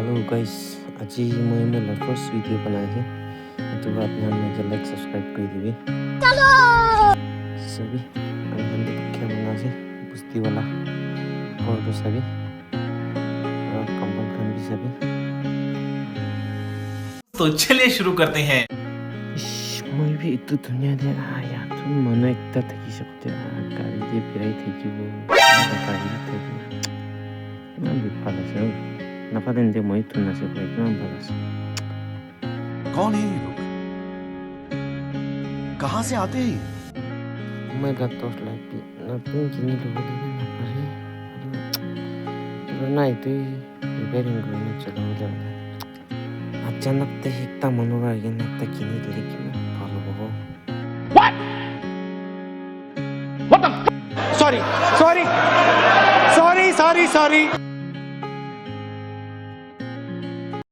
Hello guys, আজি মই মোৰ ফাৰ্ষ্ট ভিডিঅ' বনাইছো। এইটো আপোনালোকে লাইক সাবস্ক্ৰাইব কৰি দিবি। চলো সবি আমি দেখে বনাছে বুস্তি वाला और तो सभी और कंपन खान भी सभी। तो चलिए शुरू करते हैं। मैं भी इतना दुनिया दे आया तुम मन एकता थकी सकते गाड़ी दे फिराई थकी वो गाड़ी थकी मैं भी फाला से नफादें दे मैं तुम नसे कोई मैं फाला से। कौन है ये लोग? कहाँ से आते हैं? मैं गाता हूँ लाइफ ना तुम किन्हीं लोगों ने ना पढ़े तो ना इतनी रिपेयरिंग करने चला हो जाता अचानक ते एकता मनोरा ये ना एकता किन्हीं लेकिन फॉलो हो Sorry.